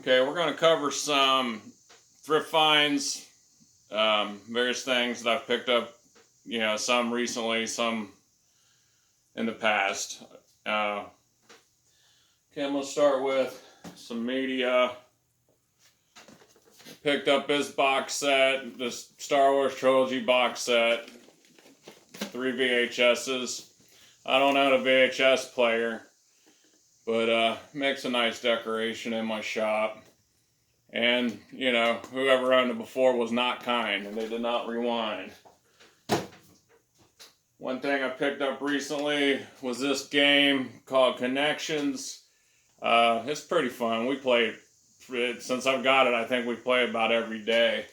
Okay, we're going to cover some thrift finds, various things that I've picked up, some recently, some in the past. Okay, I'm going to start with some media. I picked up this box set, this Star Wars Trilogy box set, 3 VHSs. I don't own a VHS player, but makes a nice decoration in my shop. And, whoever owned it before was not kind, and they did not rewind. One thing I picked up recently was this game called Connections. It's pretty fun. We play it, since I've got it, I think we play about every day.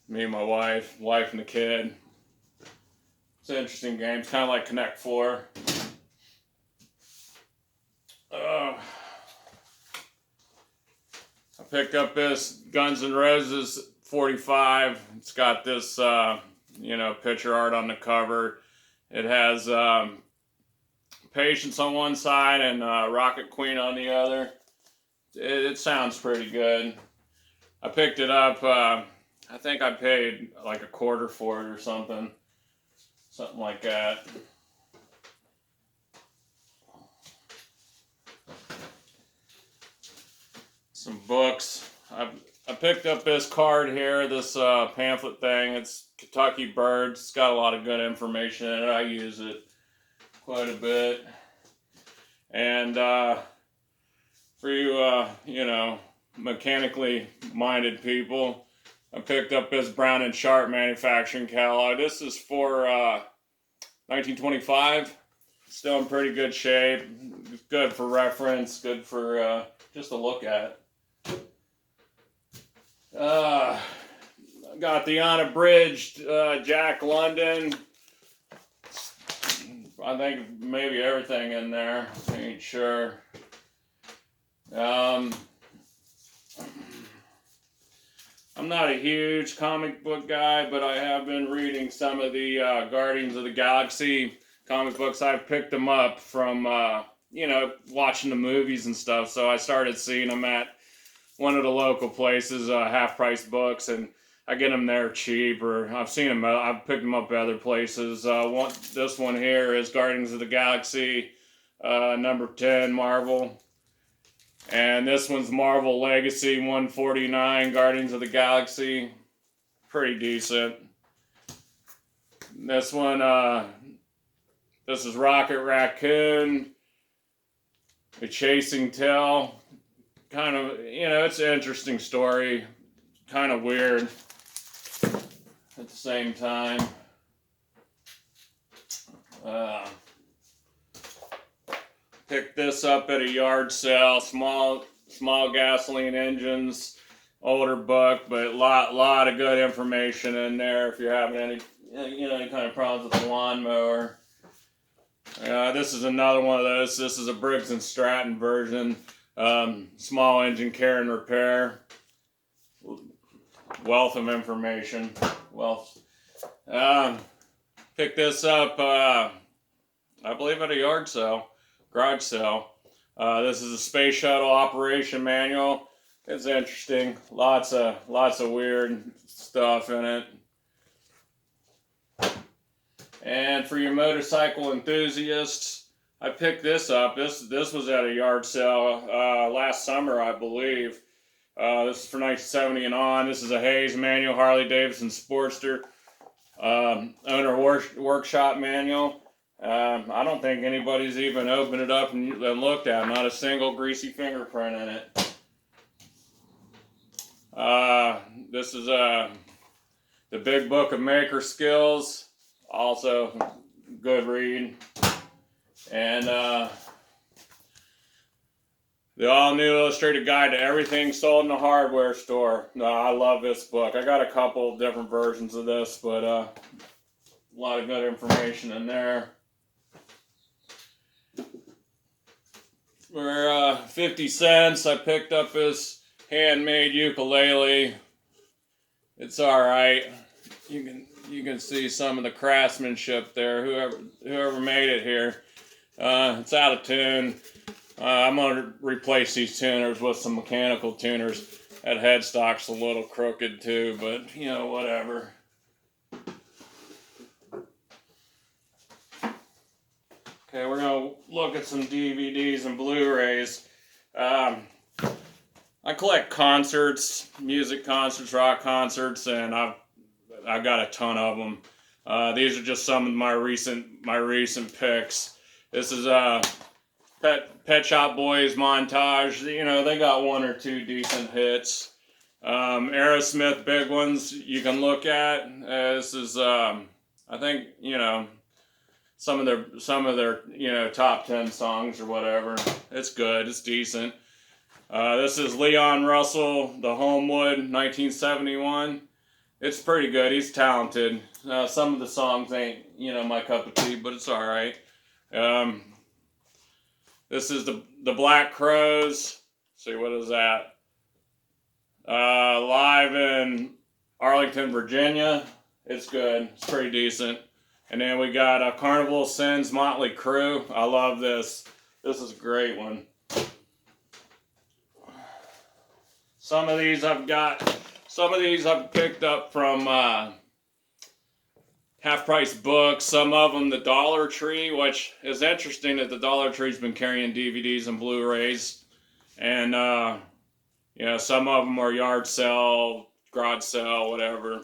Me and my wife and the kid. It's an interesting game. It's kind of like Connect 4. I picked up this Guns N' Roses 45. It's got this, picture art on the cover. It has Patience on one side and Rocket Queen on the other. It sounds pretty good. I picked it up. I think I paid like a quarter for it or something. Something like that. Some books. I picked up this card here, this pamphlet thing. It's Kentucky Birds. It's got a lot of good information in it. I use it quite a bit. And for you, mechanically minded people, I picked up this Brown and Sharp manufacturing catalog. This is for 1925. Still in pretty good shape. Good for reference. Good for just to look at. Got the unabridged Jack London. I think maybe everything in there. Ain't sure. I'm not a huge comic book guy, but I have been reading some of the Guardians of the Galaxy comic books. I've picked them up from, watching the movies and stuff. So I started seeing them at one of the local places, half-price books, and I get them there cheap, or I've seen them, I've picked them up at other places. This one here is Guardians of the Galaxy, number 10, Marvel. And this one's Marvel Legacy 149, Guardians of the Galaxy. Pretty decent. This one, this is Rocket Raccoon, The Chasing Tail. Kind of, it's an interesting story. Kind of weird at the same time. Picked this up at a yard sale. Small gasoline engines. Older book, but lot of good information in there if you're having any kind of problems with the lawnmower. This is another one of those. This is a Briggs and Stratton version. Small engine care and repair. Wealth of information. Picked this up, I believe at a yard sale, garage sale. This is a space shuttle operation manual. It's interesting. Lots of weird stuff in it. And for your motorcycle enthusiasts, I picked this up. This was at a yard sale last summer, I believe. This is for 1970 and on. This is a Hayes manual, Harley Davidson Sportster, owner workshop manual. I don't think anybody's even opened it up and looked at it. Not a single greasy fingerprint in it. This is the Big Book of Maker Skills. Also, good read. And the all-new illustrated guide to everything sold in a hardware store. I love this book. I got a couple different versions of this, but a lot of good information in there. For 50 cents, I picked up this handmade ukulele. It's all right. You can see some of the craftsmanship there. Whoever made it here. It's out of tune. I'm gonna replace these tuners with some mechanical tuners. That headstock's a little crooked too, but you know, whatever. Okay, we're gonna look at some DVDs and Blu-rays. I collect concerts, music concerts, rock concerts, and I've got a ton of them. These are just some of my recent picks. This is Pet Shop Boys montage. You know, they got one or two decent hits. Aerosmith big ones you can look at. This is I think, you know, some of their you know, top 10 songs or whatever. It's good. It's decent. This is Leon Russell, The Homewood, 1971. It's pretty good. He's talented. Some of the songs ain't, you know, my cup of tea, but it's all right. This is the Black Crowes. See, what is that? Live in Arlington, Virginia. It's good. It's pretty decent. And then we got Carnival of Sins, Motley Crue. I love this. This is a great one. Some of these I've picked up from half-price books. Some of them the Dollar Tree, which is interesting that the Dollar Tree's been carrying DVDs and Blu-rays. And you know, some of them are yard sale, garage sale, whatever.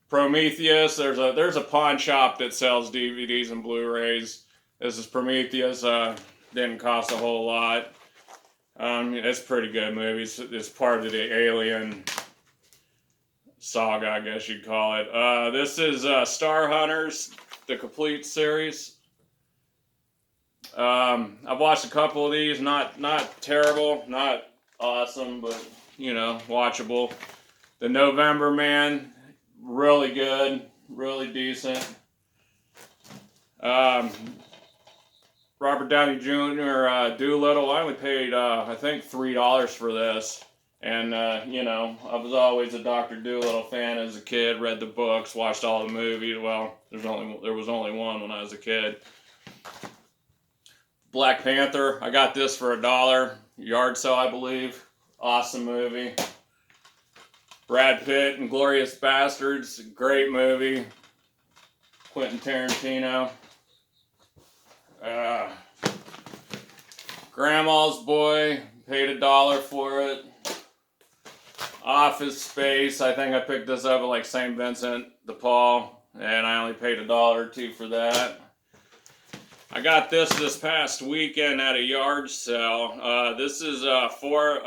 Prometheus. There's a pawn shop that sells DVDs and Blu-rays. This is Prometheus. Didn't cost a whole lot. It's a pretty good movie. It's part of the Alien saga, I guess you'd call it. This is Star Hunters, the complete series. I've watched a couple of these. Not terrible, not awesome, but you know, watchable. The November Man, really good, really decent. Robert Downey Jr. Doolittle. I only paid, I think, $3 for this. And, you know, I was always a Dr. Doolittle fan as a kid, read the books, watched all the movies. Well, there was only one when I was a kid. Black Panther. I got this for $1. Yard sale, I believe. Awesome movie. Brad Pitt and Glorious Bastards. Great movie. Quentin Tarantino. Grandma's Boy, paid $1 for it. Office Space, I think I picked this up at like St. Vincent de Paul, and I only paid $1 or $2 for that. I got this past weekend at a yard sale. This is a four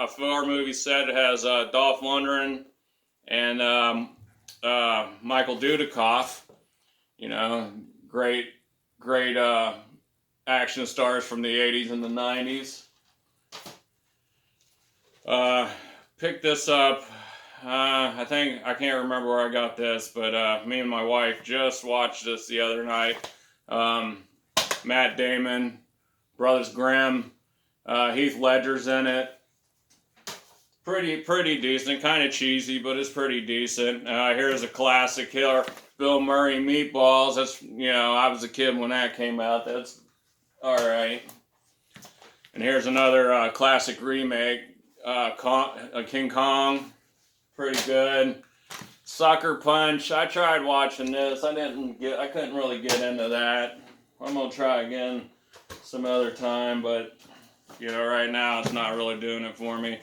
movie set. It has Dolph Lundgren and Michael Dudikoff. You know, great action stars from the 80s and the 90s. Picked this up. I can't remember where I got this, but me and my wife just watched this the other night. Matt Damon, Brothers Grimm, Heath Ledger's in it. Pretty decent, kind of cheesy, but it's pretty decent. Here's a classic here, Bill Murray, Meatballs. That's, you know, I was a kid when that came out. That's all right. And here's another classic remake, King Kong. Pretty good. Sucker Punch. I tried watching this. I couldn't really get into that. I'm gonna try again some other time, but you know, right now it's not really doing it for me.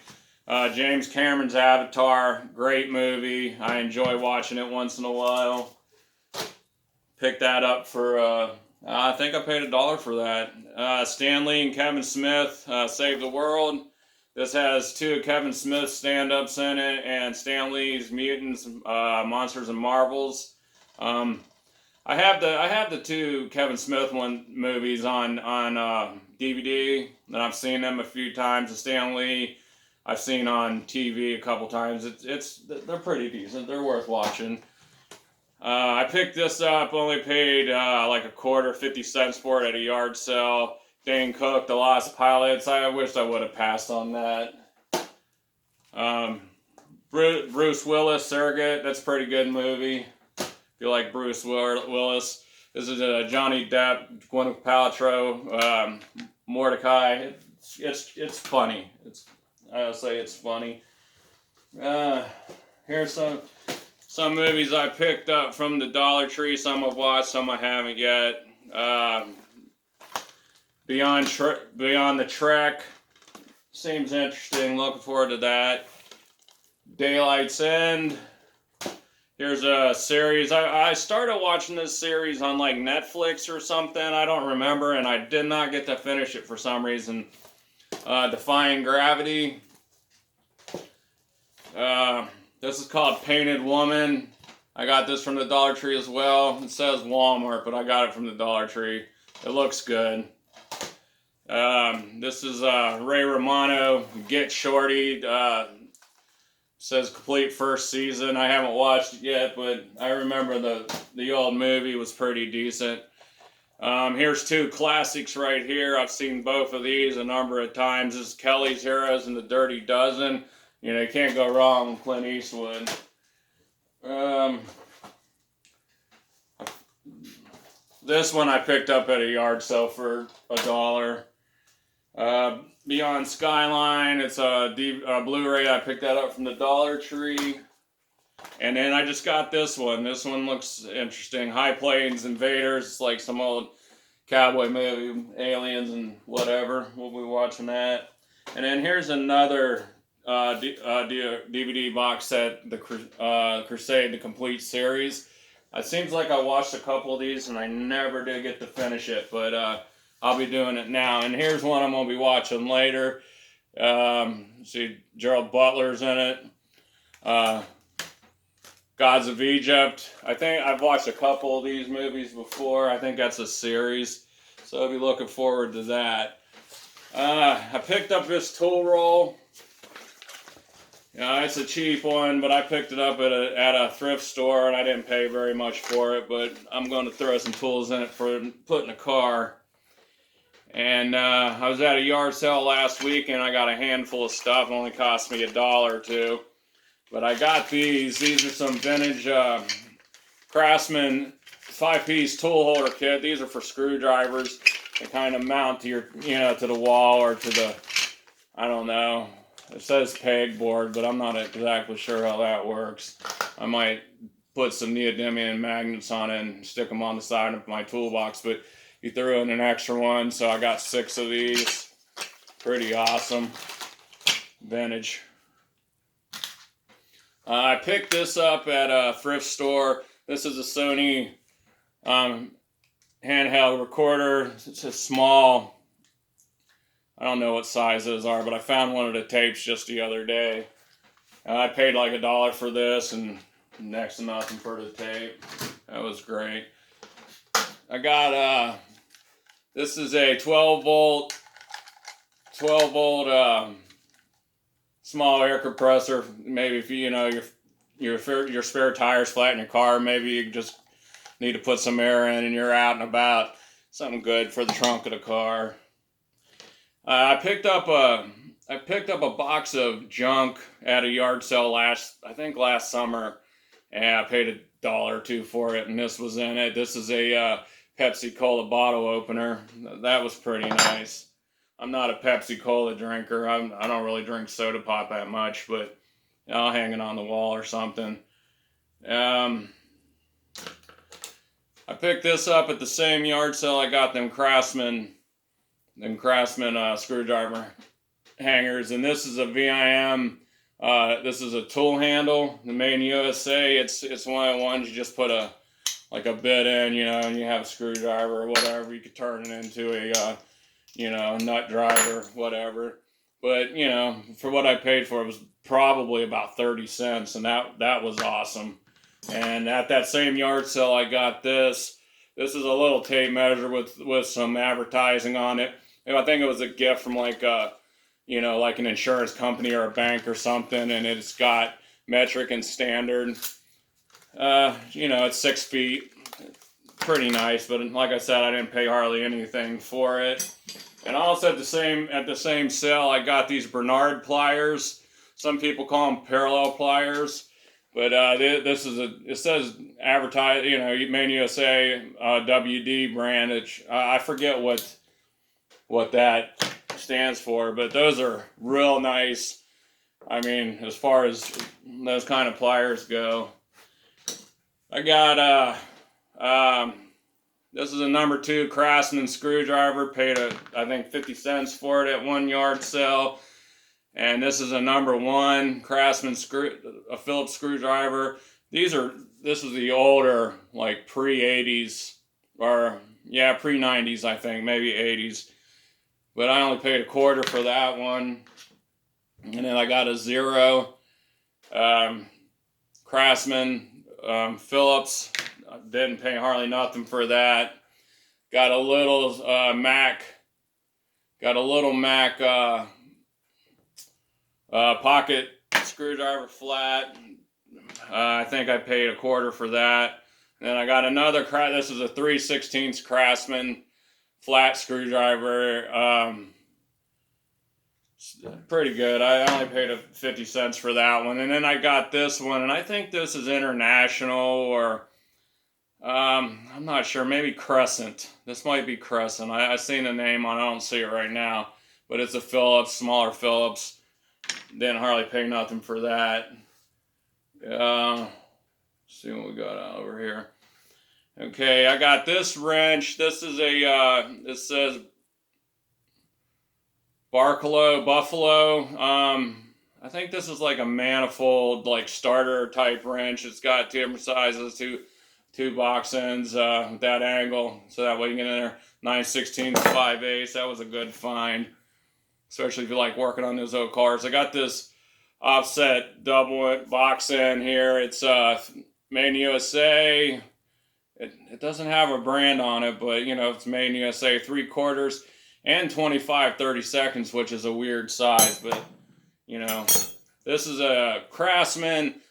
James Cameron's Avatar, great movie. I enjoy watching it once in a while. Picked that up for I think I paid $1 for that. Stan Lee and Kevin Smith, Save the World. This has 2 Kevin Smith stand-ups in it, and Stan Lee's Mutants, Monsters and Marvels. I have the 2 Kevin Smith movies on DVD, and I've seen them a few times. The Stan Lee I've seen on TV a couple times. They're pretty decent. They're worth watching. I picked this up, only paid like a quarter, 50 cents for it at a yard sale. Dane Cook, The Lost Pilots. I wish I would have passed on that. Bruce Willis, Surrogate. That's a pretty good movie. If you like Bruce Willis. This is Johnny Depp, Gwyneth Paltrow, Mordecai. It's funny. I'll say it's funny. Here's some movies I picked up from the Dollar Tree. Some I've watched, some I haven't yet. Beyond the Trek seems interesting. Looking forward to that. Daylight's End. Here's a series. I started watching this series on like Netflix or something. I don't remember, and I did not get to finish it for some reason. Defying Gravity. This is called Painted Woman. I got this from the Dollar Tree as well. It says Walmart, but I got it from the Dollar Tree. It looks good. This is Ray Romano, Get Shorty. Says complete first season. I haven't watched it yet, but I remember the old movie was pretty decent. Here's two classics right here. I've seen both of these a number of times. This is Kelly's Heroes and the Dirty Dozen. You know, you can't go wrong with Clint Eastwood. This one I picked up at a yard sale for $1. Beyond Skyline, it's a Blu-ray. I picked that up from the Dollar Tree. And then I just got this one. This one looks interesting. High Plains Invaders. It's like some old cowboy movie, aliens and whatever. We'll be watching that. And then here's another DVD box set, the Crusade, the complete series. It seems like I watched a couple of these and I never did get to finish it, but I'll be doing it now. And here's one I'm going to be watching later. See, Gerald Butler's in it. Gods of Egypt. I think I've watched a couple of these movies before. I think that's a series, so I'll be looking forward to that. I picked up this tool roll. It's a cheap one, but I picked it up at a thrift store, and I didn't pay very much for it, but I'm going to throw some tools in it for put in a car. And I was at a yard sale last week, and I got a handful of stuff. It only cost me $1 or $2. But I got these. These are some vintage Craftsman 5-piece tool holder kit. These are for screwdrivers. They kind of mount to your, to the wall or to the, I don't know. It says pegboard, but I'm not exactly sure how that works. I might put some neodymium magnets on it and stick them on the side of my toolbox, but you threw in an extra one, so I got 6 of these. Pretty awesome. Vintage. I picked this up at a thrift store. This is a Sony handheld recorder. It's a small, I don't know what sizes are, but I found one of the tapes just the other day. I paid like $1 for this and next to nothing for the tape. That was great. I got, this is a 12 volt small air compressor. Maybe if your spare tire's flat in your car, maybe you just need to put some air in and you're out and about. Something good for the trunk of the car. I picked up a box of junk at a yard sale last summer, and I paid $1 or $2 for it, and this was in it. This is a Pepsi Cola bottle opener. That was pretty nice. I'm not a Pepsi Cola drinker. I don't really drink soda pop that much, but I'll hang it on the wall or something. I picked this up at the same yard sale I got them Craftsman screwdriver hangers, and this is a VIM. This is a tool handle, made in USA. It's one of the ones you just put a bit in, and you have a screwdriver or whatever. You could turn it into a nut driver, whatever. But, for what I paid for, it was probably about 30 cents, and that was awesome. And at that same yard sale, I got this. This is a little tape measure with some advertising on it. And I think it was a gift from like an insurance company or a bank or something, and it's got metric and standard. It's 6 feet. Pretty nice, but like I said, I didn't pay hardly anything for it. And also at the same sale, I got these Bernard pliers. Some people call them parallel pliers. But this is it says advertise, Main USA WD brand. I forget what that stands for, but those are real nice. I mean, as far as those kind of pliers go, I got this is a number 2 Craftsman screwdriver. Paid I think 50 cents for it at one yard sale. And this is a number 1 Craftsman a Phillips screwdriver. This is the older, like pre-80s, or yeah, pre-90s, I think, maybe 80s. But I only paid a quarter for that one. And then I got a 0 Craftsman Phillips. I didn't pay hardly nothing for that. Got a little Mac. Got a little Mac pocket screwdriver flat. I think I paid a quarter for that. Then I got another. This is a 3/16 Craftsman flat screwdriver. Pretty good. I only paid 50 cents for that one. And then I got this one, and I think this is International, or I'm not sure, maybe Crescent. This might be Crescent. I've seen the name on it. I don't see it right now. But it's a Phillips, smaller Phillips. Didn't hardly pay nothing for that. See what we got over here. Okay, I got this wrench. This is it says Buffalo. I think this is like a manifold, like starter type wrench. It's got 2 different sizes, two box ends with that angle, so that way you can get in there. 9/16, 5/8. That was a good find, especially if you like working on those old cars. I got this offset double box end here. It's Made in USA. It doesn't have a brand on it, but it's Made in USA. 3/4 and 25/32, which is a weird size, but this is a Craftsman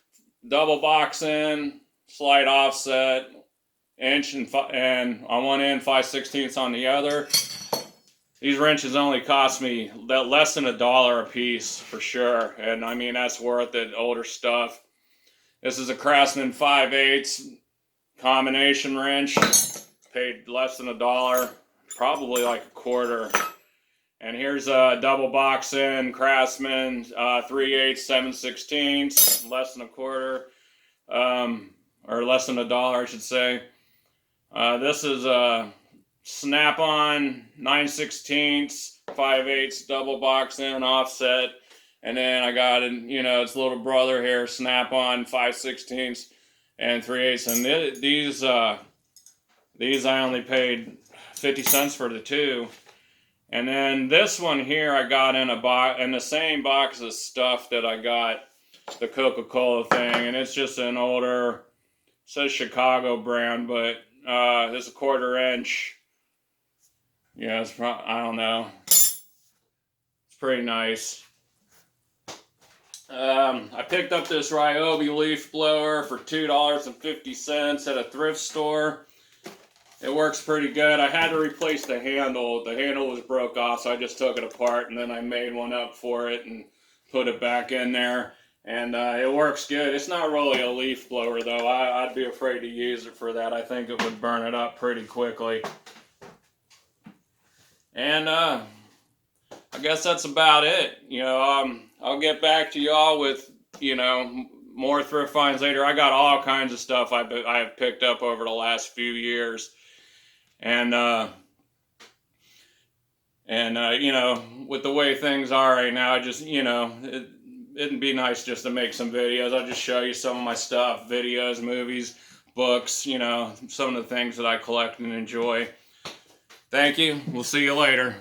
double box end, slight offset, inch and on one end, 5/16 on the other. These wrenches only cost me less than $1 a piece for sure, and I mean that's worth it. Older stuff. This is a Craftsman 5/8 combination wrench. Paid less than $1, probably like a quarter. And here's a double box end Craftsman 3/8, 7/16, less than a quarter, or less than $1, I should say. This is a Snap-on 9/16, 5/8 double box end offset, and then I got its little brother here, Snap-on 5/16 and 3/8, and these I only paid 50 cents for the 2. And then this one here I got in the same box of stuff that I got the Coca-Cola thing, and it's just an older, it says Chicago brand, but it's a 1/4 inch. Yeah, I don't know. It's pretty nice. I picked up this Ryobi leaf blower for $2.50 at a thrift store. It works pretty good. I had to replace the handle. The handle was broke off, so I just took it apart, and then I made one up for it and put it back in there. And it works good. It's not really a leaf blower, though. I'd be afraid to use it for that. I think it would burn it up pretty quickly. And I guess that's about it. I'll get back to y'all with, more thrift finds later. I got all kinds of stuff I've picked up over the last few years. And with the way things are right now, I just, it'd be nice just to make some videos. I'll just show you some of my stuff, videos, movies, books, some of the things that I collect and enjoy. Thank you. We'll see you later.